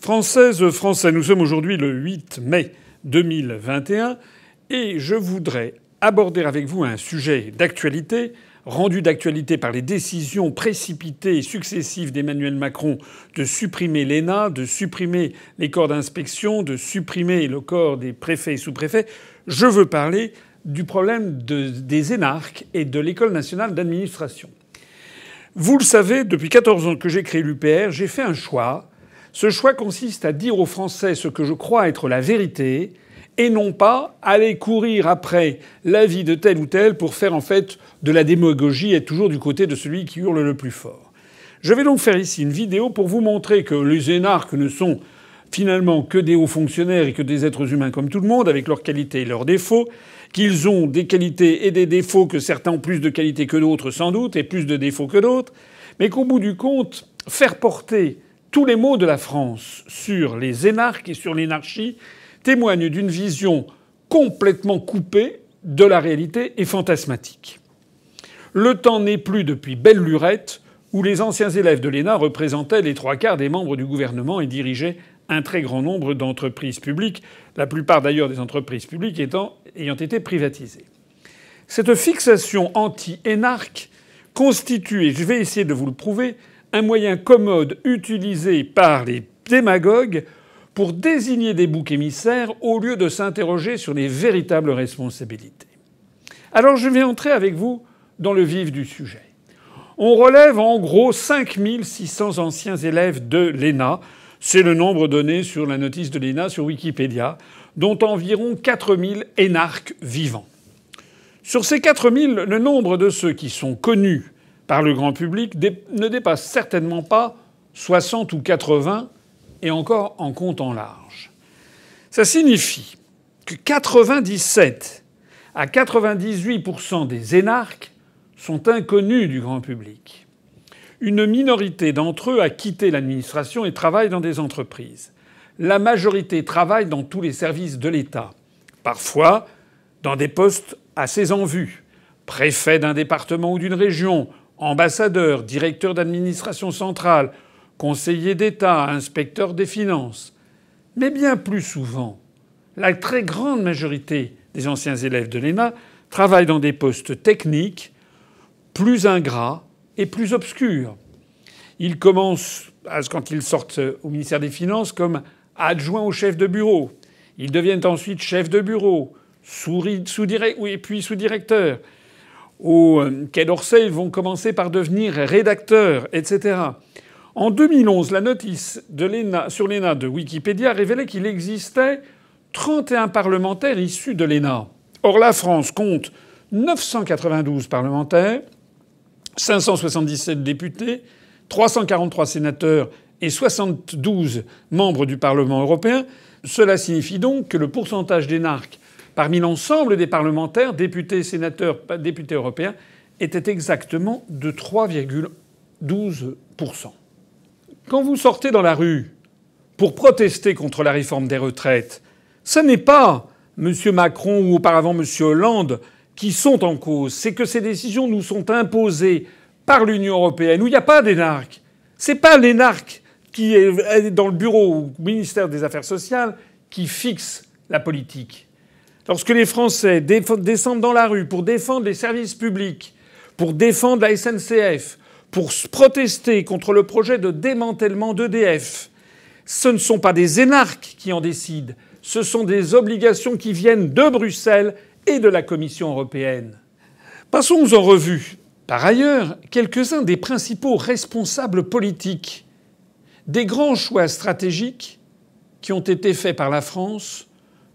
Françaises, Français, nous sommes aujourd'hui le 8 mai 2021 et je voudrais aborder avec vous un sujet d'actualité, rendu d'actualité par les décisions précipitées et successives d'Emmanuel Macron de supprimer l'ENA, de supprimer les corps d'inspection, de supprimer le corps des préfets et sous-préfets. Je veux parler du problème des énarques et de l'École nationale d'administration. Vous le savez, depuis 14 ans que j'ai créé l'UPR, j'ai fait un choix. Ce choix consiste à dire aux Français ce que je crois être la vérité et non pas aller courir après l'avis de tel ou tel pour faire en fait de la démagogie et être toujours du côté de celui qui hurle le plus fort. Je vais donc faire ici une vidéo pour vous montrer que les énarques ne sont finalement que des hauts fonctionnaires et que des êtres humains comme tout le monde, avec leurs qualités et leurs défauts, qu'ils ont des qualités et des défauts, que certains ont plus de qualités que d'autres sans doute, et plus de défauts que d'autres, mais qu'au bout du compte, faire porter tous les maux de la France sur les énarques et sur l'énarchie témoigne d'une vision complètement coupée de la réalité et fantasmatique. Le temps n'est plus depuis belle lurette où les anciens élèves de l'ENA représentaient les 3/4 des membres du gouvernement et dirigeaient un très grand nombre d'entreprises publiques, la plupart d'ailleurs des entreprises publiques ayant été privatisées. Cette fixation anti-énarque constitue, et je vais essayer de vous le prouver, un moyen commode utilisé par les démagogues pour désigner des boucs émissaires au lieu de s'interroger sur les véritables responsabilités. Alors je vais entrer avec vous dans le vif du sujet. On relève en gros 5600 anciens élèves de l'ENA. C'est le nombre donné sur la notice de l'ENA sur Wikipédia, dont environ 4000 énarques vivants. Sur ces 4000, le nombre de ceux qui sont connus par le grand public ne dépasse certainement pas 60 ou 80, et encore en comptant large. Ça signifie que 97 à 98% des énarques sont inconnus du grand public. Une minorité d'entre eux a quitté l'administration et travaille dans des entreprises. La majorité travaille dans tous les services de l'État, parfois dans des postes assez en vue. Préfet d'un département ou d'une région, ambassadeur, directeur d'administration centrale, conseiller d'État, inspecteur des finances. Mais bien plus souvent, la très grande majorité des anciens élèves de l'ENA travaillent dans des postes techniques plus ingrats et plus obscurs. Ils commencent, quand ils sortent au ministère des Finances, comme adjoints au chef de bureau. Ils deviennent ensuite chefs de bureau, puis sous-directeurs. Au Quai d'Orsay, ils vont commencer par devenir rédacteurs, etc. En 2011, la notice de l'ENA, sur l'ENA de Wikipédia révélait qu'il existait 31 parlementaires issus de l'ENA. Or, la France compte 992 parlementaires, 577 députés, 343 sénateurs et 72 membres du Parlement européen. Cela signifie donc que le pourcentage d'énarques parmi l'ensemble des parlementaires, députés, sénateurs, députés européens, était exactement de 3,12%. Quand vous sortez dans la rue pour protester contre la réforme des retraites, ce n'est pas M. Macron ou auparavant M. Hollande qui sont en cause. C'est que ces décisions nous sont imposées par l'Union européenne, où il n'y a pas d'énarque. C'est pas l'énarque qui est dans le bureau au ministère des Affaires sociales qui fixe la politique. Lorsque les Français descendent dans la rue pour défendre les services publics, pour défendre la SNCF, pour protester contre le projet de démantèlement d'EDF, ce ne sont pas des énarques qui en décident, ce sont des obligations qui viennent de Bruxelles et de la Commission européenne. Passons en revue, par ailleurs, quelques-uns des principaux responsables politiques des grands choix stratégiques qui ont été faits par la France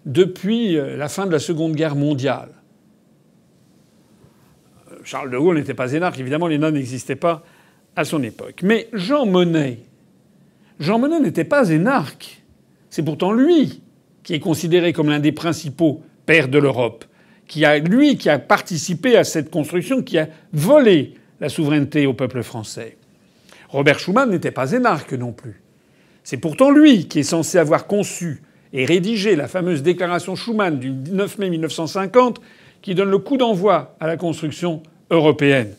depuis la fin de la Seconde Guerre mondiale. Charles de Gaulle n'était pas énarque, évidemment, l'ENA n'existait pas à son époque. Mais Jean Monnet n'était pas énarque. C'est pourtant lui qui est considéré comme l'un des principaux pères de l'Europe, qui a participé à cette construction, qui a volé la souveraineté au peuple français. Robert Schuman n'était pas énarque non plus. C'est pourtant lui qui est censé avoir conçu et rédigé la fameuse déclaration Schuman du 9 mai 1950 qui donne le coup d'envoi à la construction européenne.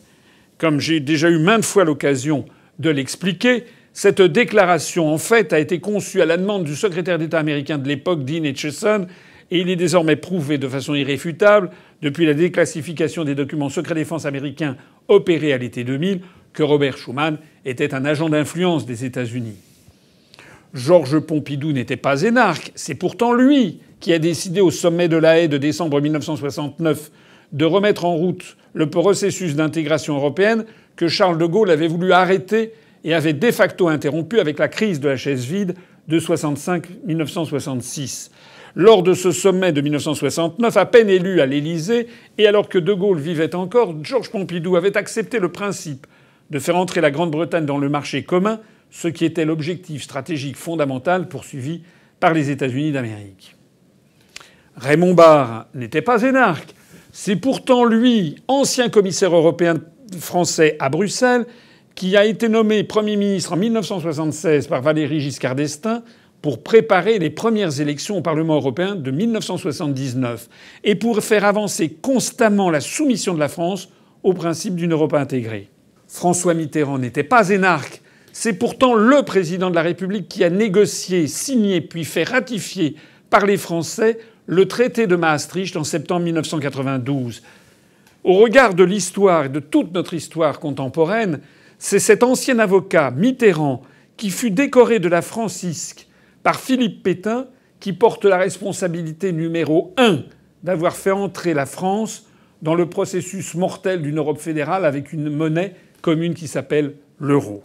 Comme j'ai déjà eu maintes fois l'occasion de l'expliquer, Cette déclaration, en fait, a été conçue à la demande du secrétaire d'État américain de l'époque, Dean Acheson, et il est désormais prouvé de façon irréfutable, depuis la déclassification des documents secret défense américains opérés à l'été 2000, que Robert Schuman était un agent d'influence des États-Unis. Georges Pompidou n'était pas énarque. C'est pourtant lui qui a décidé au sommet de La Haye de décembre 1969 de remettre en route le processus d'intégration européenne que Charles de Gaulle avait voulu arrêter et avait de facto interrompu avec la crise de la chaise vide de 1965-1966. Lors de ce sommet de 1969, à peine élu à l'Élysée, et alors que de Gaulle vivait encore, Georges Pompidou avait accepté le principe de faire entrer la Grande-Bretagne dans le marché commun, ce qui était l'objectif stratégique fondamental poursuivi par les États-Unis d'Amérique. Raymond Barre n'était pas énarque. C'est pourtant lui, ancien commissaire européen français à Bruxelles, qui a été nommé Premier ministre en 1976 par Valéry Giscard d'Estaing pour préparer les premières élections au Parlement européen de 1979 et pour faire avancer constamment la soumission de la France au principe d'une Europe intégrée. François Mitterrand n'était pas énarque. C'est pourtant le président de la République qui a négocié, signé puis fait ratifier par les Français le traité de Maastricht en septembre 1992. Au regard de l'histoire et de toute notre histoire contemporaine, c'est cet ancien avocat, Mitterrand, qui fut décoré de la Francisque par Philippe Pétain, qui porte la responsabilité numéro 1 d'avoir fait entrer la France dans le processus mortel d'une Europe fédérale avec une monnaie commune qui s'appelle l'euro.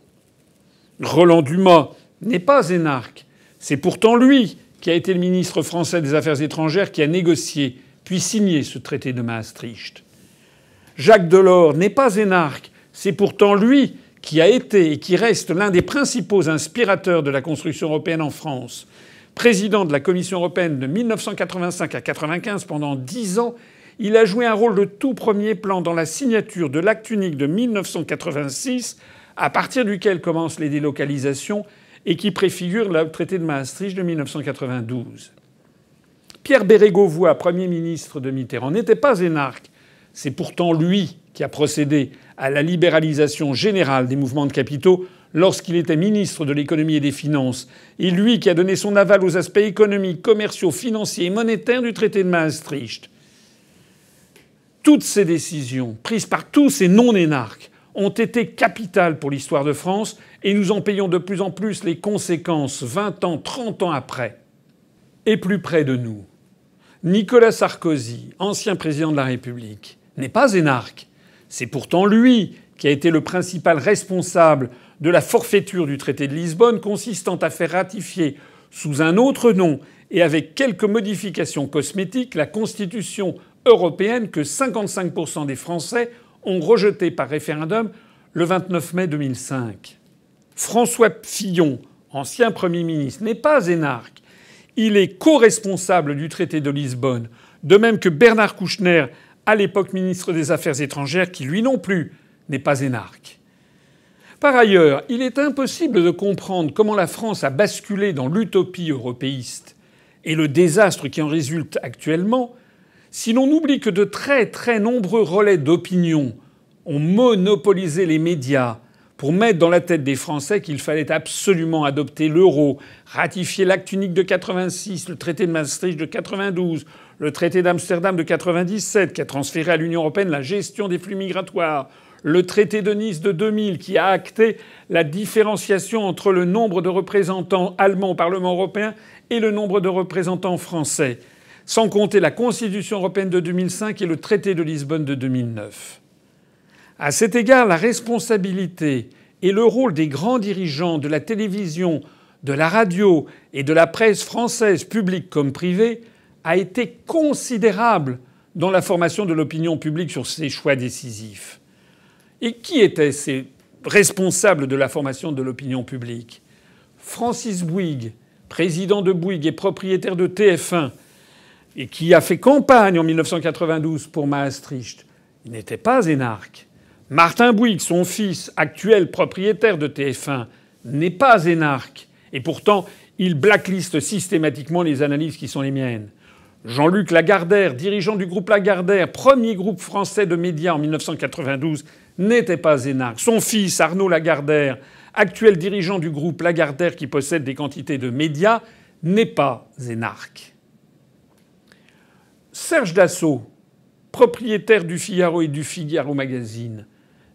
Roland Dumas n'est pas énarque. C'est pourtant lui qui a été le ministre français des Affaires étrangères qui a négocié puis signé ce traité de Maastricht. Jacques Delors n'est pas énarque. C'est pourtant lui qui a été et qui reste l'un des principaux inspirateurs de la construction européenne en France. Président de la Commission européenne de 1985 à 1995 pendant 10 ans, il a joué un rôle de tout premier plan dans la signature de l'acte unique de 1986, à partir duquel commencent les délocalisations et qui préfigure le traité de Maastricht de 1992. Pierre Bérégovoy, Premier ministre de Mitterrand, n'était pas énarque. C'est pourtant lui qui a procédé à la libéralisation générale des mouvements de capitaux lorsqu'il était ministre de l'économie et des finances, et lui qui a donné son aval aux aspects économiques, commerciaux, financiers et monétaires du traité de Maastricht. Toutes ces décisions, prises par tous ces non-énarques, ont été capitales pour l'histoire de France, et nous en payons de plus en plus les conséquences 20 ans, 30 ans après. Et plus près de nous, Nicolas Sarkozy, ancien président de la République, n'est pas énarque. C'est pourtant lui qui a été le principal responsable de la forfaiture du traité de Lisbonne, consistant à faire ratifier sous un autre nom et avec quelques modifications cosmétiques la Constitution européenne que 55% des Français ont rejetée par référendum le 29 mai 2005. François Fillon, ancien Premier ministre, n'est pas énarque. Il est co-responsable du traité de Lisbonne, de même que Bernard Kouchner, à l'époque ministre des Affaires étrangères, qui lui non plus n'est pas énarque. Par ailleurs, il est impossible de comprendre comment la France a basculé dans l'utopie européiste et le désastre qui en résulte actuellement si l'on oublie que de très très nombreux relais d'opinion ont monopolisé les médias pour mettre dans la tête des Français qu'il fallait absolument adopter l'euro, ratifier l'acte unique de 86, le traité de Maastricht de 92, le traité d'Amsterdam de 97 qui a transféré à l'Union européenne la gestion des flux migratoires, le traité de Nice de 2000 qui a acté la différenciation entre le nombre de représentants allemands au Parlement européen et le nombre de représentants français, sans compter la Constitution européenne de 2005 et le traité de Lisbonne de 2009. À cet égard, la responsabilité et le rôle des grands dirigeants de la télévision, de la radio et de la presse française, publique comme privée, a été considérable dans la formation de l'opinion publique sur ces choix décisifs. Et qui étaient ces responsables de la formation de l'opinion publique ? Francis Bouygues, président de Bouygues et propriétaire de TF1, et qui a fait campagne en 1992 pour Maastricht, il n'était pas énarque. Martin Bouygues, son fils, actuel propriétaire de TF1, n'est pas énarque. Et pourtant, il blackliste systématiquement les analyses qui sont les miennes. Jean-Luc Lagardère, dirigeant du groupe Lagardère, premier groupe français de médias en 1992, n'était pas énarque. Son fils, Arnaud Lagardère, actuel dirigeant du groupe Lagardère qui possède des quantités de médias, n'est pas énarque. Serge Dassault, propriétaire du Figaro et du Figaro Magazine,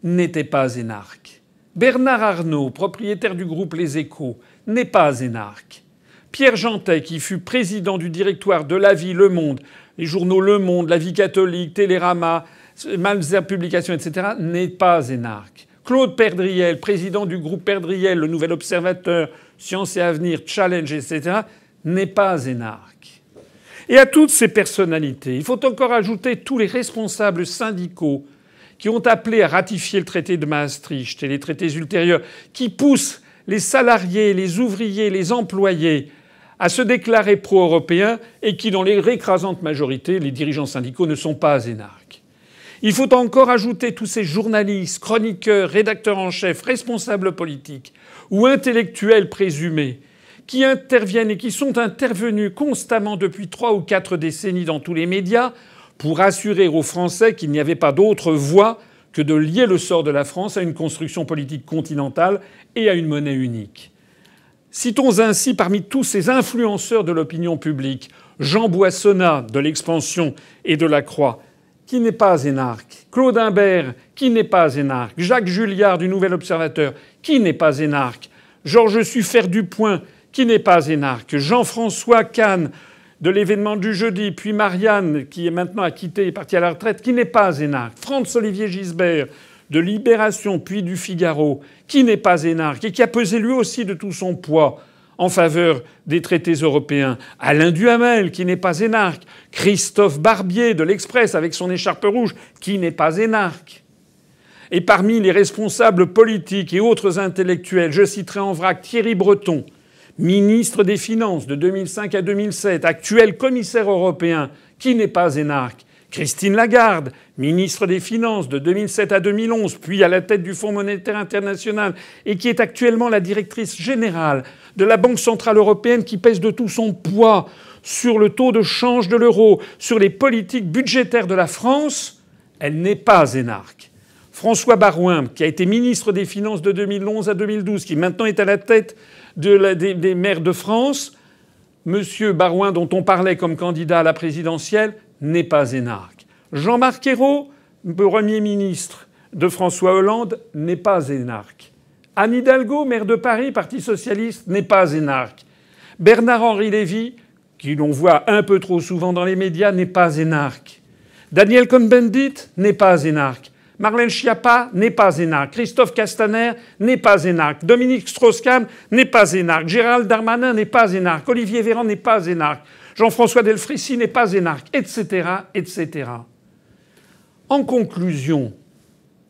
n'était pas énarque. Bernard Arnault, propriétaire du groupe Les Échos, n'est pas énarque. Pierre Jeantet, qui fut président du directoire de La Vie, Le Monde, les journaux Le Monde, La Vie catholique, Télérama, Malesherbes Publications, etc., n'est pas énarque. Claude Perdriel, président du groupe Perdriel, Le Nouvel Observateur, Science et Avenir, Challenge, etc., n'est pas énarque. Et à toutes ces personnalités, il faut encore ajouter tous les responsables syndicaux qui ont appelé à ratifier le traité de Maastricht et les traités ultérieurs, qui poussent les salariés, les ouvriers, les employés à se déclarer pro-européens et qui, dans l'écrasante majorité, les dirigeants syndicaux ne sont pas énarques. Il faut encore ajouter tous ces journalistes, chroniqueurs, rédacteurs en chef, responsables politiques ou intellectuels présumés qui interviennent et qui sont intervenus constamment depuis 3 ou 4 décennies dans tous les médias pour assurer aux Français qu'il n'y avait pas d'autre voie que de lier le sort de la France à une construction politique continentale et à une monnaie unique. Citons ainsi parmi tous ces influenceurs de l'opinion publique Jean Boissonnat de l'Expansion et de la Croix, qui n'est pas énarque, Claude Imbert, qui n'est pas énarque, Jacques Julliard du Nouvel Observateur, qui n'est pas énarque, Georges Suffert du Point, qui n'est pas énarque, Jean-François Kahn de l'Événement du Jeudi, puis Marianne, qui est maintenant acquittée et partie à la retraite, qui n'est pas énarque, Franz-Olivier Gisbert de Libération, puis du Figaro, qui n'est pas énarque et qui a pesé lui aussi de tout son poids en faveur des traités européens, Alain Duhamel, qui n'est pas énarque, Christophe Barbier de l'Express avec son écharpe rouge, qui n'est pas énarque. Et parmi les responsables politiques et autres intellectuels, je citerai en vrac Thierry Breton, ministre des Finances de 2005 à 2007, actuel commissaire européen, qui n'est pas énarque. Christine Lagarde, ministre des Finances de 2007 à 2011, puis à la tête du Fonds monétaire international, et qui est actuellement la directrice générale de la Banque centrale européenne, qui pèse de tout son poids sur le taux de change de l'euro, sur les politiques budgétaires de la France, elle n'est pas énarque. François Baroin, qui a été ministre des Finances de 2011 à 2012, qui maintenant est à la tête des maires de France, Monsieur Baroin, dont on parlait comme candidat à la présidentielle, n'est pas énarque. Jean-Marc Ayrault, Premier ministre de François Hollande, n'est pas énarque. Anne Hidalgo, maire de Paris, Parti socialiste, n'est pas énarque. Bernard-Henri Lévy, qui l'on voit un peu trop souvent dans les médias, n'est pas énarque. Daniel Cohn-Bendit n'est pas énarque. Marlène Schiappa n'est pas énarque. Christophe Castaner n'est pas énarque. Dominique Strauss-Kahn n'est pas énarque. Gérald Darmanin n'est pas énarque. Olivier Véran n'est pas énarque. Jean-François Delfrécy n'est pas énarque, etc., etc. En conclusion,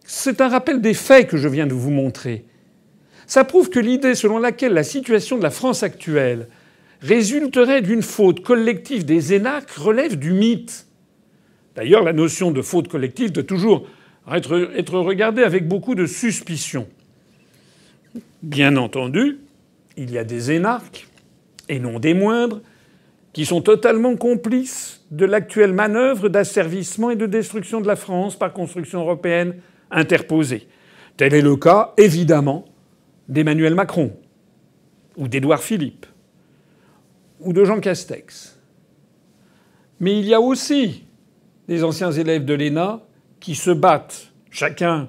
c'est un rappel des faits que je viens de vous montrer. Ça prouve que l'idée selon laquelle la situation de la France actuelle résulterait d'une faute collective des énarques relève du mythe. D'ailleurs, la notion de faute collective doit toujours être regardée avec beaucoup de suspicion. Bien entendu, il y a des énarques, et non des moindres, qui sont totalement complices de l'actuelle manœuvre d'asservissement et de destruction de la France par construction européenne interposée. Tel est le cas, évidemment, d'Emmanuel Macron, ou d'Édouard Philippe, ou de Jean Castex. Mais il y a aussi des anciens élèves de l'ENA qui se battent, chacun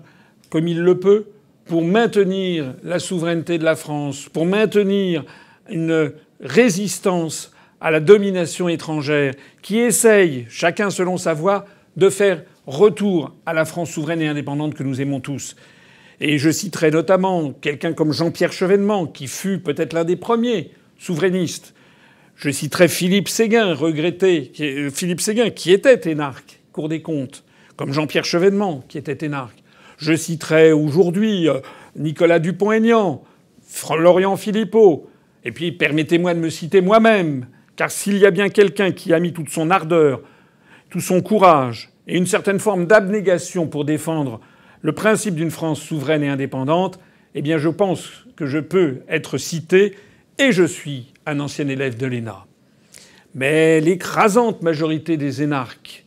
comme il le peut, pour maintenir la souveraineté de la France, pour maintenir une résistance à la domination étrangère, qui essayent, chacun selon sa voie, de faire retour à la France souveraine et indépendante que nous aimons tous. Et je citerai notamment quelqu'un comme Jean-Pierre Chevènement, qui fut peut-être l'un des premiers souverainistes. Je citerai Philippe Séguin, regretté, Philippe Séguin, qui était énarque, Cour des comptes, comme Jean-Pierre Chevènement, qui était énarque. Je citerai aujourd'hui Nicolas Dupont-Aignan, Florian Philippot, et puis permettez-moi de me citer moi-même, car s'il y a bien quelqu'un qui a mis toute son ardeur, tout son courage et une certaine forme d'abnégation pour défendre le principe d'une France souveraine et indépendante, eh bien je pense que je peux être cité, et je suis un ancien élève de l'ENA. Mais l'écrasante majorité des énarques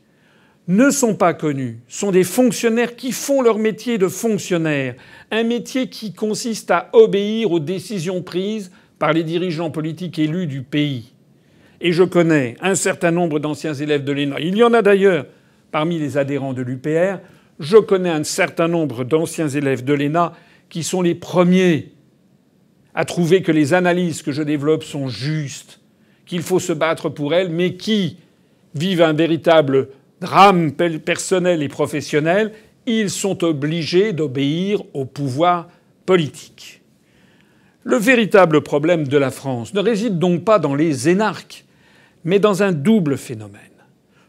ne sont pas connus, sont des fonctionnaires qui font leur métier de fonctionnaire, un métier qui consiste à obéir aux décisions prises par les dirigeants politiques élus du pays. Et je connais un certain nombre d'anciens élèves de l'ENA. Il y en a d'ailleurs parmi les adhérents de l'UPR. Je connais un certain nombre d'anciens élèves de l'ENA qui sont les premiers à trouver que les analyses que je développe sont justes, qu'il faut se battre pour elles, mais qui vivent un véritable drame personnel et professionnel. Ils sont obligés d'obéir au pouvoir politique. Le véritable problème de la France ne réside donc pas dans les énarques, mais dans un double phénomène.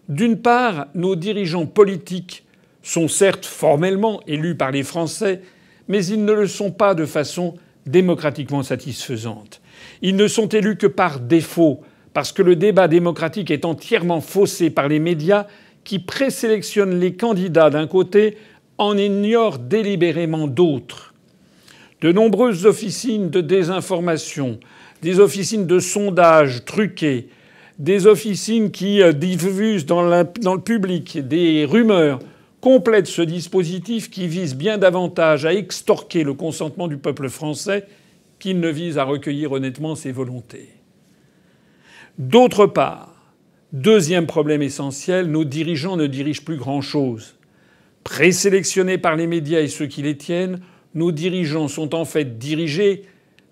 D'une part, nos dirigeants politiques sont certes formellement élus par les Français, mais ils ne le sont pas de façon démocratiquement satisfaisante. Ils ne sont élus que par défaut, parce que le débat démocratique est entièrement faussé par les médias qui présélectionnent les candidats d'un côté, en ignorent délibérément d'autres. De nombreuses officines de désinformation, des officines de sondage truqués, des officines qui diffusent dans le public des rumeurs complètent ce dispositif qui vise bien davantage à extorquer le consentement du peuple français qu'il ne vise à recueillir honnêtement ses volontés. D'autre part, deuxième problème essentiel, nos dirigeants ne dirigent plus grand-chose. Présélectionnés par les médias et ceux qui les tiennent, nos dirigeants sont en fait dirigés,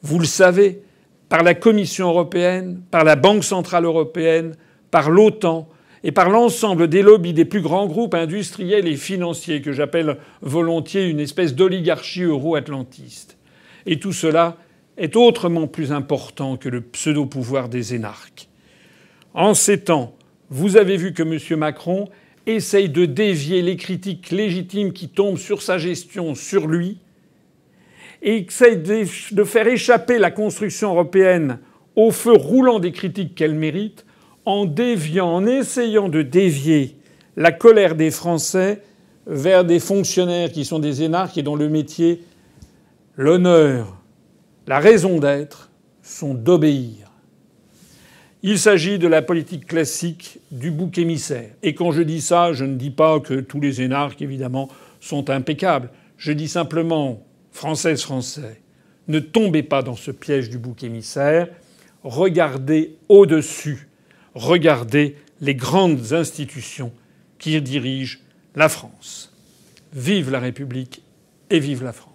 vous le savez, par la Commission européenne, par la Banque centrale européenne, par l'OTAN et par l'ensemble des lobbies des plus grands groupes industriels et financiers que j'appelle volontiers une espèce d'oligarchie euro-atlantiste. Et tout cela est autrement plus important que le pseudo-pouvoir des énarques. En ces temps, vous avez vu que M. Macron essaye de dévier les critiques légitimes qui tombent sur sa gestion sur lui et essaye de faire échapper la construction européenne au feu roulant des critiques qu'elle mérite en essayant de dévier la colère des Français vers des fonctionnaires qui sont des énarques et dont le métier, l'honneur, la raison d'être sont d'obéir. Il s'agit de la politique classique du bouc émissaire. Et quand je dis ça, je ne dis pas que tous les énarques, évidemment, sont impeccables. Je dis simplement, Françaises, Français, ne tombez pas dans ce piège du bouc émissaire. Regardez au-dessus. Regardez les grandes institutions qui dirigent la France. Vive la République et vive la France.